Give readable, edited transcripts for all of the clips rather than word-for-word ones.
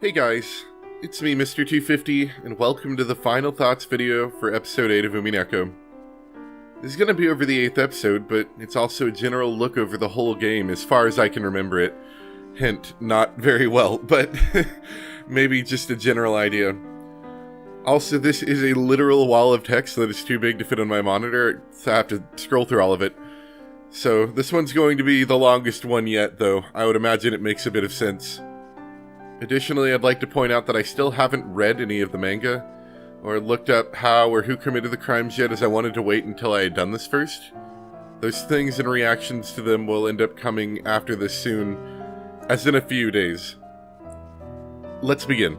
Hey guys, it's me Mr. 250, and welcome to the Final Thoughts video for episode 8 of Umineko. This is going to be over the 8th episode, but it's also a general look over the whole game as far as I can remember it. Hint, not very well, but maybe just a general idea. Also, this is a literal wall of text that is too big to fit on my monitor, so I have to scroll through all of it. So, this one's going to be the longest one yet, though. I would imagine it makes a bit of sense. Additionally, I'd like to point out that I still haven't read any of the manga, or looked up how or who committed the crimes yet, as I wanted to wait until I had done this first. Those things and reactions to them will end up coming after this soon, as in a few days. Let's begin.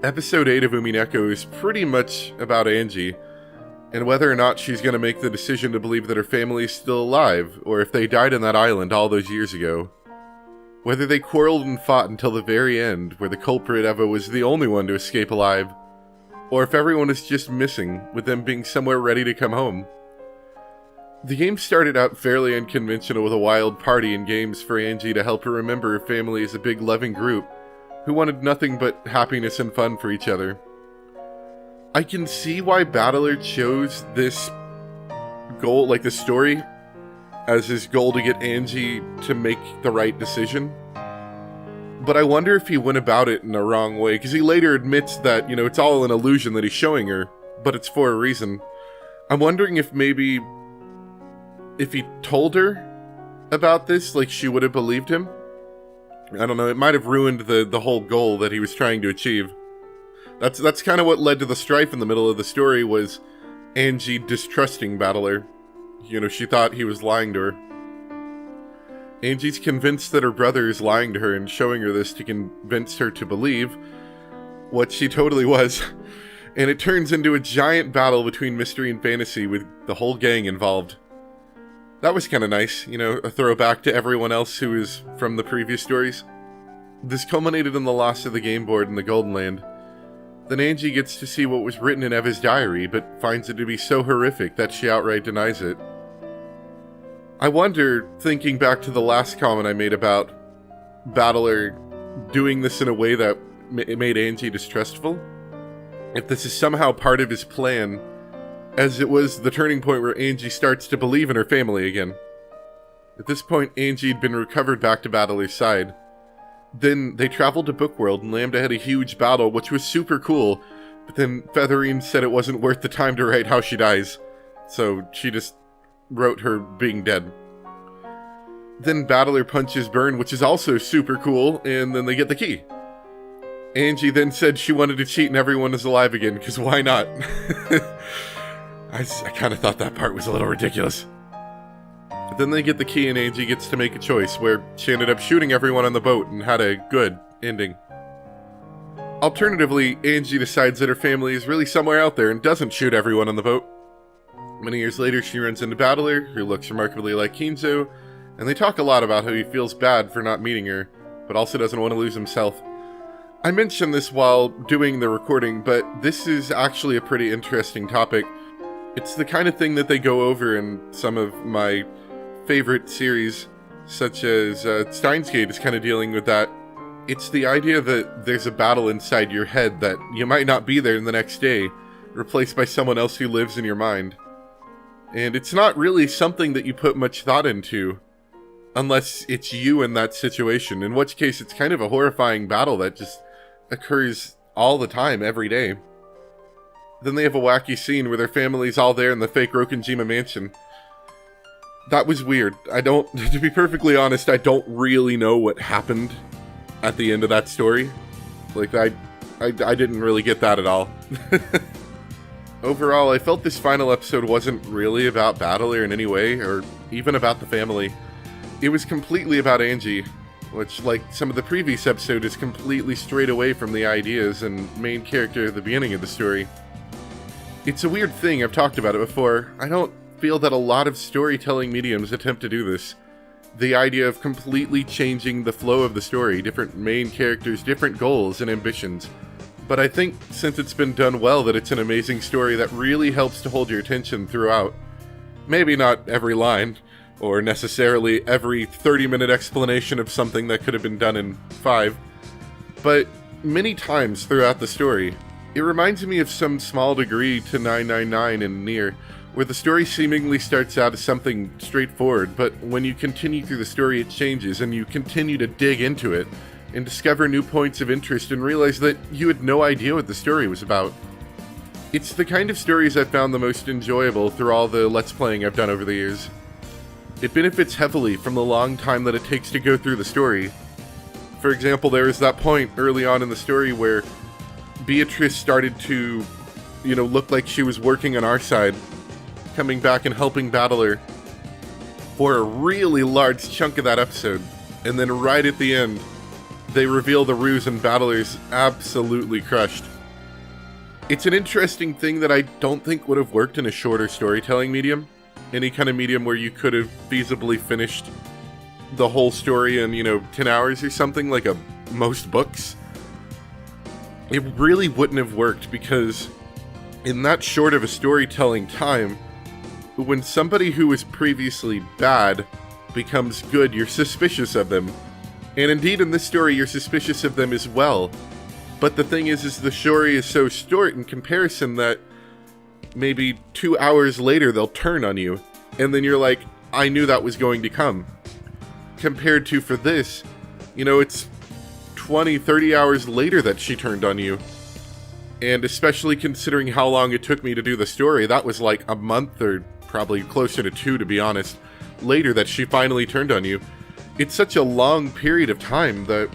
Episode 8 of Umineko is pretty much about Angie, and whether or not she's going to make the decision to believe that her family is still alive, or if they died on that island all those years ago. Whether they quarreled and fought until the very end, where the culprit Eva was the only one to escape alive, or if everyone is just missing, with them being somewhere ready to come home. The game started out fairly unconventional with a wild party and games for Angie to help her remember her family as a big loving group, who wanted nothing but happiness and fun for each other. I can see why Battler chose this goal, like the story, as his goal to get Angie to make the right decision. But I wonder if he went about it in the wrong way, because he later admits that, it's all an illusion that he's showing her, but it's for a reason. I'm wondering if maybe, if he told her about this, like she would have believed him. I don't know, it might have ruined the whole goal that he was trying to achieve. That's kind of what led to the strife in the middle of the story, was Angie distrusting Battler. She thought he was lying to her. Angie's convinced that her brother is lying to her and showing her this to convince her to believe what she totally was. And it turns into a giant battle between mystery and fantasy with the whole gang involved. That was kind of nice, a throwback to everyone else who is from the previous stories. This culminated in the loss of the game board in the Golden Land. Then Angie gets to see what was written in Eva's diary, but finds it to be so horrific that she outright denies it. I wonder, thinking back to the last comment I made about Battler doing this in a way that made Angie distrustful, if this is somehow part of his plan, as it was the turning point where Angie starts to believe in her family again. At this point, Angie had been recovered back to Battler's side. Then they traveled to Bookworld, and Lambda had a huge battle, which was super cool, but then Featherine said it wasn't worth the time to write how she dies, so she just wrote her being dead. Then Battler punches Burn, which is also super cool, and then they get the key. Angie then said she wanted to cheat and everyone is alive again, because why not? I kind of thought that part was a little ridiculous. But then they get the key and Angie gets to make a choice, where she ended up shooting everyone on the boat and had a good ending. Alternatively, Angie decides that her family is really somewhere out there and doesn't shoot everyone on the boat. Many years later, she runs into Battler, who looks remarkably like Kinzo, and they talk a lot about how he feels bad for not meeting her, but also doesn't want to lose himself. I mentioned this while doing the recording, but this is actually a pretty interesting topic. It's the kind of thing that they go over in some of my favorite series, such as Steins Gate is kind of dealing with that. It's the idea that there's a battle inside your head that you might not be there the next day, replaced by someone else who lives in your mind. And it's not really something that you put much thought into, unless it's you in that situation, in which case it's kind of a horrifying battle that just occurs all the time, every day. Then they have a wacky scene where their family's all there in the fake Rokenjima mansion. That was weird. To be perfectly honest, I don't really know what happened at the end of that story. Like, I didn't really get that at all. Overall, I felt this final episode wasn't really about Battler in any way, or even about the family. It was completely about Angie, which, like some of the previous episode, is completely strayed away from the ideas and main character at the beginning of the story. It's a weird thing, I've talked about it before. I don't feel that a lot of storytelling mediums attempt to do this. The idea of completely changing the flow of the story, different main characters, different goals and ambitions. But I think, since it's been done well, that it's an amazing story that really helps to hold your attention throughout. Maybe not every line, or necessarily every 30-minute explanation of something that could have been done in 5, but many times throughout the story, it reminds me of some small degree to 999 and Nier, where the story seemingly starts out as something straightforward, but when you continue through the story it changes, and you continue to dig into it, and discover new points of interest and realize that you had no idea what the story was about. It's the kind of stories I've found the most enjoyable through all the Let's Playing I've done over the years. It benefits heavily from the long time that it takes to go through the story. For example, there is that point early on in the story where Beatrice started to, look like she was working on our side, coming back and helping Battler for a really large chunk of that episode. And then right at the end, they reveal the ruse and Battler's absolutely crushed. It's an interesting thing that I don't think would have worked in a shorter storytelling medium. Any kind of medium where you could have feasibly finished the whole story in, 10 hours or something, like most books. It really wouldn't have worked because in that short of a storytelling time, when somebody who was previously bad becomes good, you're suspicious of them. And indeed, in this story, you're suspicious of them as well. But the thing is the story is so short in comparison that maybe 2 hours later they'll turn on you. And then you're like, I knew that was going to come. Compared to for this, it's 20, 30 hours later that she turned on you. And especially considering how long it took me to do the story, that was like a month or probably closer to 2, to be honest, later that she finally turned on you. It's such a long period of time that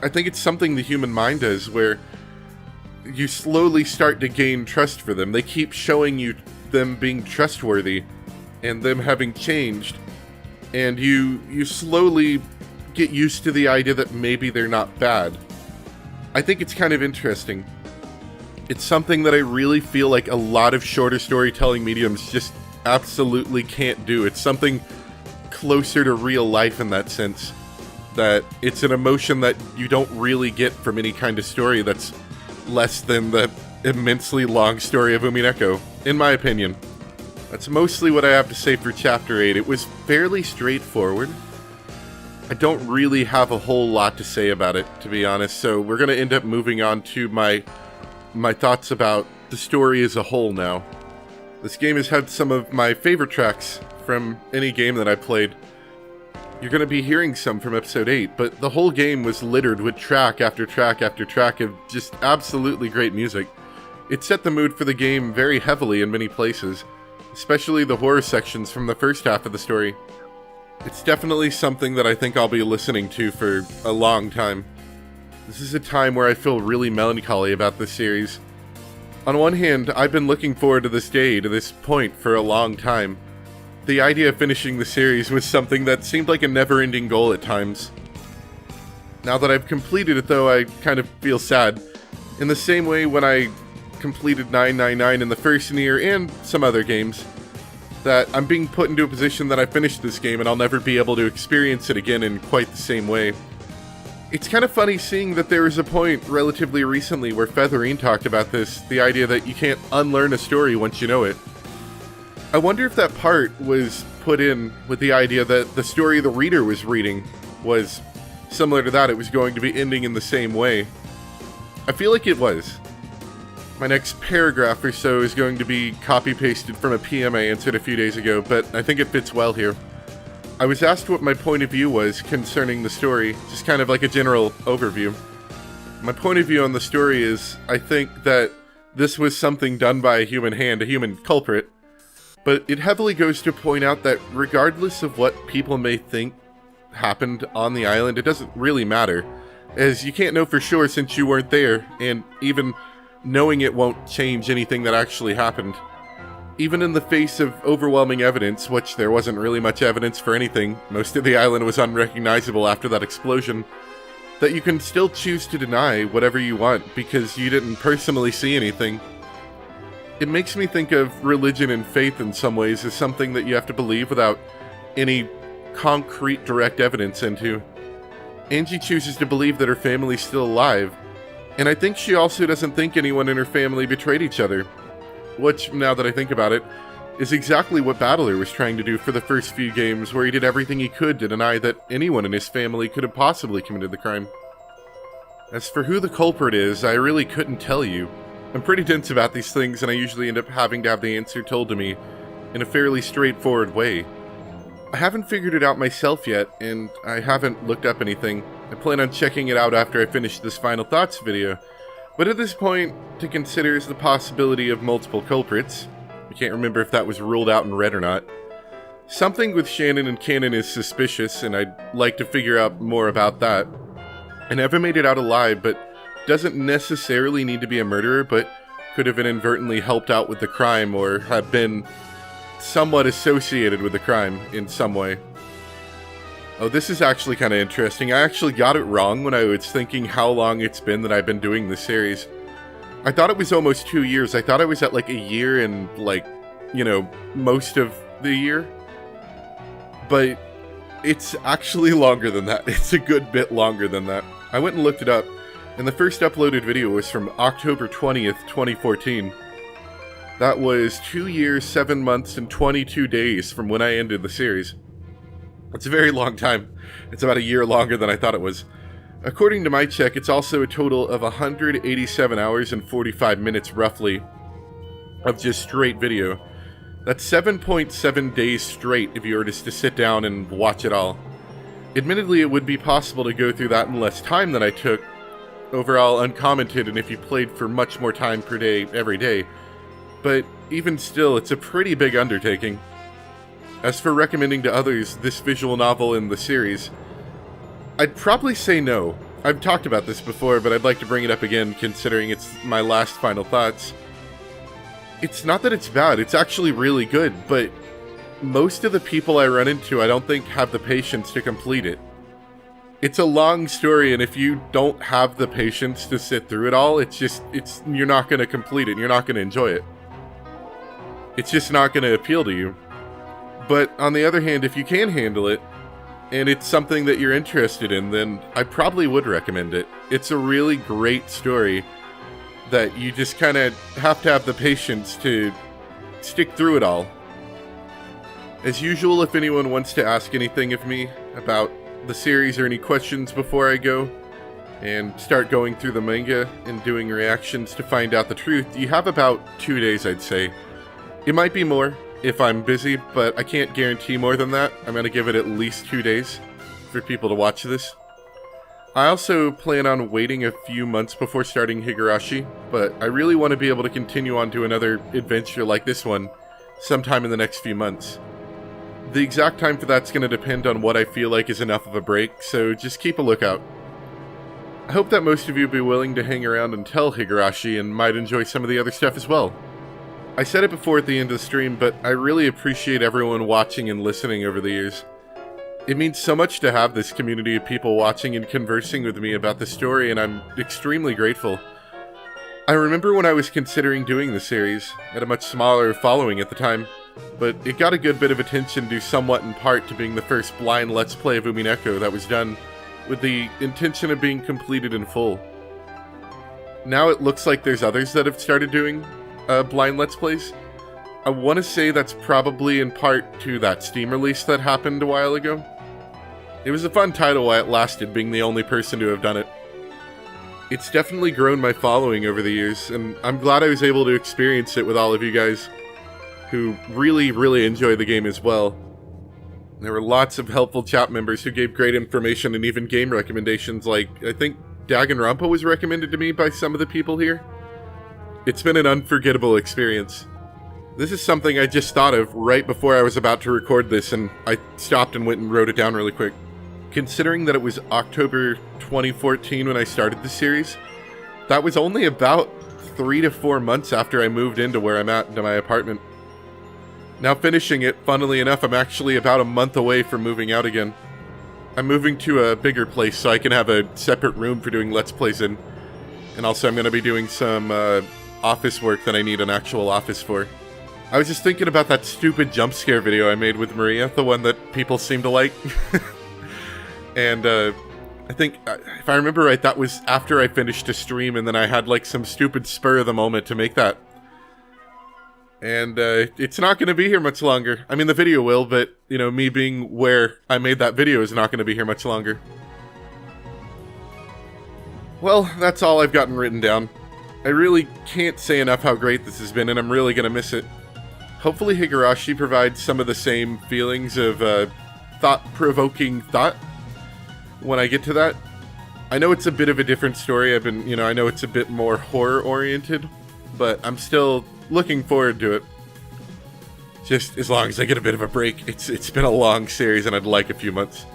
I think it's something the human mind does, where you slowly start to gain trust for them. They keep showing you them being trustworthy and them having changed, and you slowly get used to the idea that maybe they're not bad. I think it's kind of interesting. It's something that I really feel like a lot of shorter storytelling mediums just absolutely can't do. It's something closer to real life in that sense, that it's an emotion that you don't really get from any kind of story that's less than the immensely long story of Umineko, in my opinion. That's mostly what I have to say for Chapter 8. It was fairly straightforward. I don't really have a whole lot to say about it, to be honest, so we're going to end up moving on to my thoughts about the story as a whole now. This game has had some of my favorite tracks from any game that I played. You're going to be hearing some from Episode 8, but the whole game was littered with track after track after track of just absolutely great music. It set the mood for the game very heavily in many places, especially the horror sections from the first half of the story. It's definitely something that I think I'll be listening to for a long time. This is a time where I feel really melancholy about this series. On one hand, I've been looking forward to this day, to this point, for a long time. The idea of finishing the series was something that seemed like a never-ending goal at times. Now that I've completed it, though, I kind of feel sad. In the same way when I completed 999 in the first Nier and some other games, that I'm being put into a position that I finished this game and I'll never be able to experience it again in quite the same way. It's kind of funny seeing that there was a point relatively recently where Featherine talked about this, the idea that you can't unlearn a story once you know it. I wonder if that part was put in with the idea that the story the reader was reading was similar to that, it was going to be ending in the same way. I feel like it was. My next paragraph or so is going to be copy-pasted from a PM I answered a few days ago, but I think it fits well here. I was asked what my point of view was concerning the story, just kind of like a general overview. My point of view on the story is, I think that this was something done by a human hand, a human culprit, but it heavily goes to point out that regardless of what people may think happened on the island, it doesn't really matter, as you can't know for sure since you weren't there, and even knowing it won't change anything that actually happened. Even in the face of overwhelming evidence, which there wasn't really much evidence for anything, most of the island was unrecognizable after that explosion, that you can still choose to deny whatever you want because you didn't personally see anything. It makes me think of religion and faith in some ways as something that you have to believe without any concrete direct evidence into. Angie chooses to believe that her family's still alive, and I think she also doesn't think anyone in her family betrayed each other. Which, now that I think about it, is exactly what Battler was trying to do for the first few games, where he did everything he could to deny that anyone in his family could have possibly committed the crime. As for who the culprit is, I really couldn't tell you. I'm pretty dense about these things, and I usually end up having to have the answer told to me in a fairly straightforward way. I haven't figured it out myself yet, and I haven't looked up anything. I plan on checking it out after I finish this Final Thoughts video, but at this point, to consider is the possibility of multiple culprits. I can't remember if that was ruled out in red or not. Something with Shannon and Cannon is suspicious, and I'd like to figure out more about that. I never made it out alive, but doesn't necessarily need to be a murderer, but could have inadvertently helped out with the crime or have been somewhat associated with the crime in some way. Oh, this is actually kind of interesting. I actually got it wrong when I was thinking how long it's been that I've been doing this series. I thought it was almost 2 years. I thought I was at like a year and like, you know, most of the year. But it's actually longer than that. It's a good bit longer than that. I went and looked it up, and the first uploaded video was from October 20th, 2014. That was 2 years, 7 months, and 22 days from when I ended the series. It's a very long time. It's about a year longer than I thought it was. According to my check, it's also a total of 187 hours and 45 minutes, roughly, of just straight video. That's 7.7 days straight if you were just to sit down and watch it all. Admittedly, it would be possible to go through that in less time than I took, overall uncommented, and if you played for much more time per day, every day. But even still, it's a pretty big undertaking. As for recommending to others this visual novel in the series, I'd probably say no. I've talked about this before, but I'd like to bring it up again, considering it's my last Final Thoughts. It's not that it's bad, it's actually really good, but most of the people I run into I don't think have the patience to complete it. It's a long story, and if you don't have the patience to sit through it all, you're not going to complete it, and you're not going to enjoy it. It's just not going to appeal to you. But on the other hand, if you can handle it, and it's something that you're interested in, then I probably would recommend it. It's a really great story that you just kind of have to have the patience to stick through it all. As usual, if anyone wants to ask anything of me about the series or any questions before I go and start going through the manga and doing reactions to find out the truth, you have about 2 days, I'd say. It might be more if I'm busy, but I can't guarantee more than that. I'm going to give it at least 2 days for people to watch this. I also plan on waiting a few months before starting Higurashi, but I really want to be able to continue on to another adventure like this one sometime in the next few months. The exact time for that's going to depend on what I feel like is enough of a break, so just keep a lookout. I hope that most of you will be willing to hang around until Higurashi and might enjoy some of the other stuff as well. I said it before at the end of the stream, but I really appreciate everyone watching and listening over the years. It means so much to have this community of people watching and conversing with me about the story, and I'm extremely grateful. I remember when I was considering doing the series, at a much smaller following at the time, but it got a good bit of attention due somewhat in part to being the first blind Let's Play of Umineko that was done with the intention of being completed in full. Now it looks like there's others that have started doing blind Let's Plays. I want to say that's probably in part to that Steam release that happened a while ago. It was a fun title while it lasted, being the only person to have done it. It's definitely grown my following over the years, and I'm glad I was able to experience it with all of you guys who really, really enjoy the game as well. There were lots of helpful chat members who gave great information and even game recommendations, like, I think Danganronpa was recommended to me by some of the people here. It's been an unforgettable experience. This is something I just thought of right before I was about to record this, and I stopped and went and wrote it down really quick. Considering that it was October 2014 when I started the series, that was only about 3 to 4 months after I moved into where I'm at, into my apartment. Now finishing it, funnily enough, I'm actually about a month away from moving out again. I'm moving to a bigger place so I can have a separate room for doing Let's Plays in. And also I'm going to be doing some office work that I need an actual office for. I was just thinking about that stupid jump scare video I made with Maria, the one that people seem to like. And I think, if I remember right, that was after I finished a stream, and then I had like some stupid spur of the moment to make that. And it's not going to be here much longer. I mean, the video will, but, you know, me being where I made that video is not going to be here much longer. Well, that's all I've gotten written down. I really can't say enough how great this has been, and I'm really gonna miss it. Hopefully Higurashi provides some of the same feelings of thought-provoking thought when I get to that. I know it's a bit of a different story. I know it's a bit more horror-oriented, but I'm still looking forward to it. Just as long as I get a bit of a break. It's been a long series and I'd like a few months.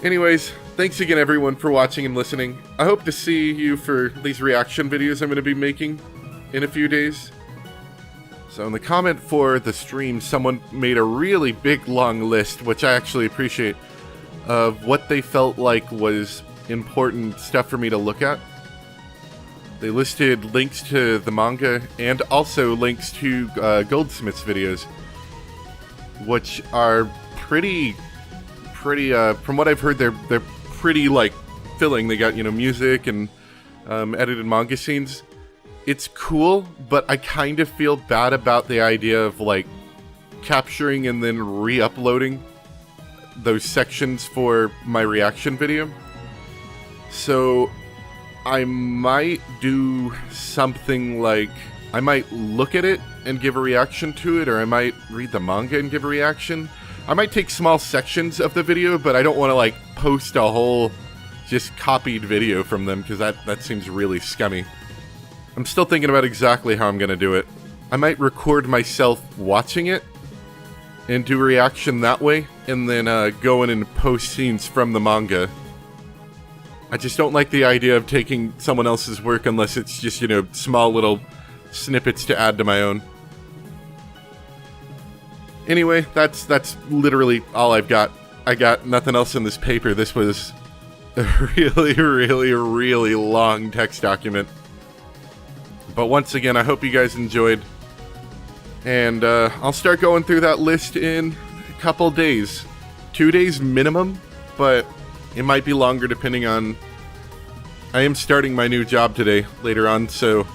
Anyways, thanks again everyone for watching and listening. I hope to see you for these reaction videos I'm going to be making in a few days. So in the comment for the stream, someone made a really big long list, which I actually appreciate, of what they felt like was important stuff for me to look at. They listed links to the manga and also links to Goldsmith's videos, which are pretty. From what I've heard, they're pretty filling. They got music and edited manga scenes. It's cool, but I kind of feel bad about the idea of capturing and then re-uploading those sections for my reaction video. So I might do something I might look at it and give a reaction to it, or I might read the manga and give a reaction. I might take small sections of the video, but I don't want to post a whole just copied video from them, because that seems really scummy. I'm still thinking about exactly how I'm going to do it. I might record myself watching it and do a reaction that way, and then go in and post scenes from the manga. I just don't like the idea of taking someone else's work unless it's just, small little snippets to add to my own. Anyway, that's literally all I've got. I got nothing else in this paper. This was a really, really, really long text document. But once again, I hope you guys enjoyed. And I'll start going through that list in a couple days. 2 days minimum, but it might be longer depending on... I am starting my new job today, later on, so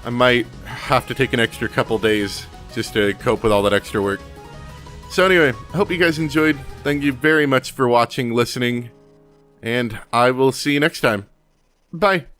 I might have to take an extra couple days just to cope with all that extra work. So anyway, I hope you guys enjoyed. Thank you very much for watching, listening, and I will see you next time. Bye!